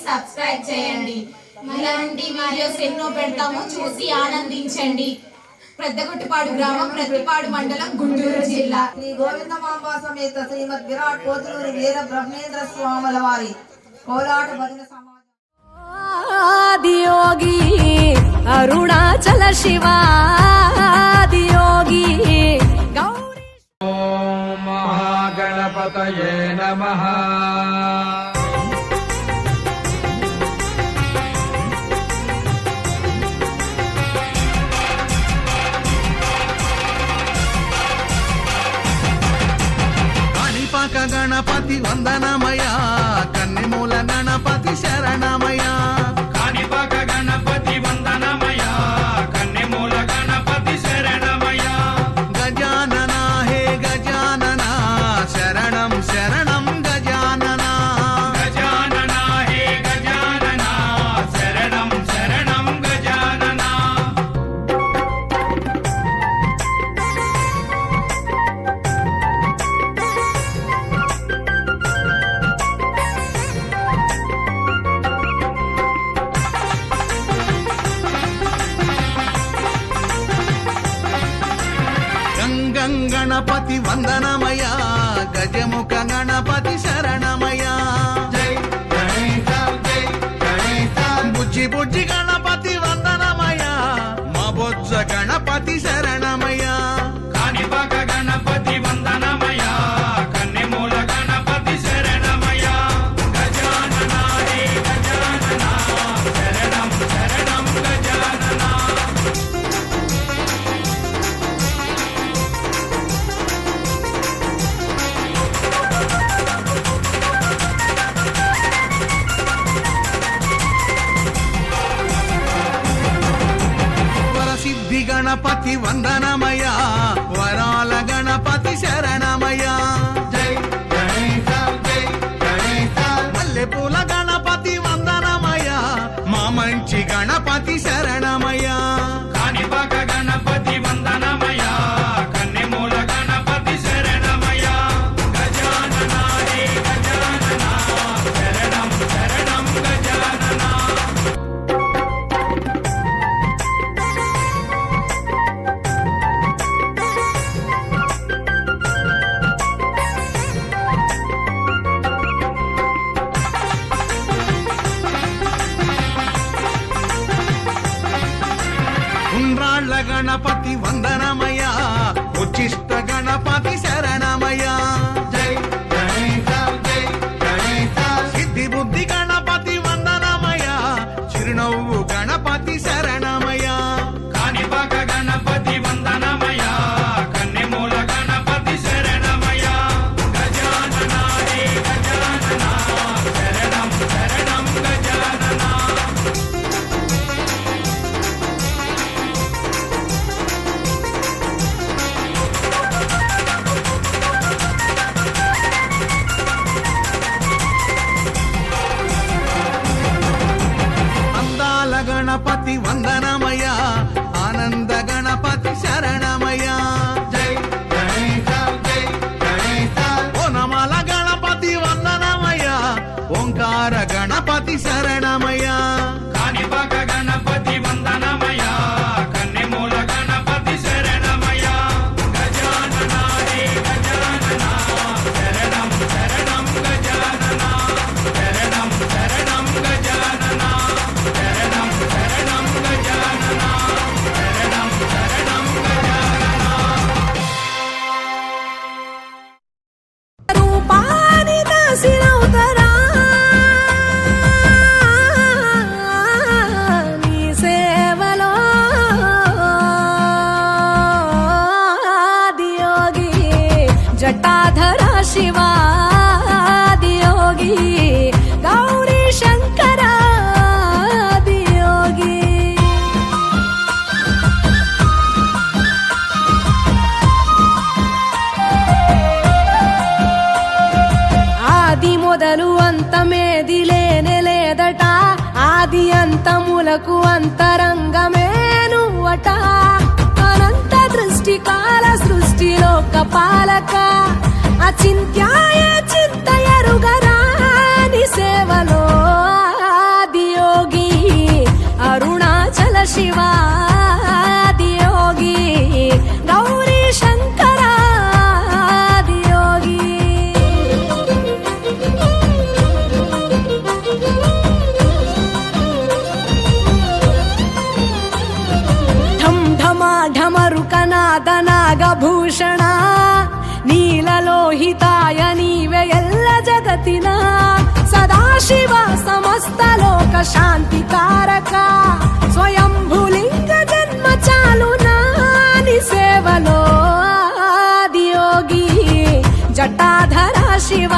Subscribe చేయండి. ఇలాంటి videos ఎన్నో పెడతాము, చూసి ఆనందించండి. పెద్దగుట్టిపాడు గ్రామం, ప్రతిపాడు మండలం, గుంటూరు జిల్లా. శ్రీ గోవిందమాంబ సమేత శ్రీమద్ విరాట్ పోతులూరి వీర బ్రహ్మేంద్ర స్వాముల వారి కోలాట భజన సమాజం. ఆదియోగి అరుణాచల శివాదియోగి గౌరీ. ఓం మహాగణపతయే నమః. గణపతి వందనమయ, కన్నిమూల గణపతి శరణమయ. కాణిపాక గణపతి వందనమయ, కన్నిమూల గణపతి శరణమయ. గజానన హే గజానన, శరణం శరణం గజానన. గజానన హే గజానన, శరణం శరణం గజానన. గణపతి వందనమయ, గజముఖ గణపతి శరణమయ. జై గణేశ జై గణేశ. బుజ్జి బుజ్జి గణపతి వందనమయ, మా బొజ్జ గణపతి శరణమయ. కాణిపాక గణపతి వందనమయ, కన్నిమూల గణపతి శరణమయ. గజానన హే గజానన, శరణం శరణం గజానన. వరసిద్ధి గణపతి వందనమయ, వరాల గణపతి శరణమయ. జై గణేశ జై గణేశ. మల్లెపూల గణపతి వందనమయ, మా మంచి గణపతి శరణమయ. కాణిపాక గణపతి వందనమయ, కన్నిమూల గణపతి శరణమయ. గజానన హే గజానన, శరణం శరణం గజానన. ఉండ్రాళ్ళ గణపతి వందనమయ, ఉచ్చిష్ట గణపతి శరణమయ. జై గణేశ జై గణేశ. సిద్ధి బుద్ధి గణపతి వందనమయ, చిరునవ్వు గణపతి శరణమయ. కాణిపాక గణపతి వందనమయ, కన్నిమూల గణపతి శరణమయ. గజానన హే గజానన, శరణం శరణం గజానన. అందాల గణపతి వందనమయ, ఆనంద గణపతి శరణమయ. జై గణేశ జై గణేశ. ఓనమాల గణపతి వందనమయ, ఓంకార గణపతి శరణమయ. కాణిపాక గణపతి వందనమయ, కన్నిమూల గణపతి శరణమయ. గజానన హే గజానన, శరణం శరణం గజానన. శరణం శరణం గజానన, శరణం శరణం గజానన. శరణం శరణం గజానన. రూపాని దాసినవుతరా, నీ సేవలో ఆదియోగి జటాధర శివాదియోగి గౌరీ శంకరాదియోగి. ఆది మొదలు అంతమేది లేనే లేదట, ఆది అంతములకు అంతరంగమే నువ్వట. అనంత దృష్టి కాల సృష్టిలో కపాలక, అచింత్యాయ చింతయరుగరాని సేవలో ಶಿವಾದಿಯೋಗಿ ಗೌರಿ ಶಂಕರಾದಿಯೋಗಿ ಢಂ ಢಮ ಢಮರುಕನಾದ ನಾಗಭೂಷಣ ನೀಲಲೋಹಿತಾಯ ನೀವೆ ಎಲ್ಲ ಜಗತ್ತಿನ ಸದಾಶಿವ ಸಮಸ್ತ ಲೋಕ ಶಾಂತಿಕಾರಕ ಸ್ವಯಂಭುಲಿಂಗ ಜನ್ಮ ಚಾಲು ನಾನಿ ಸೇವಲೋ ಆದಿಯೋಗಿ ಜಟಾಧರ ಶಿವ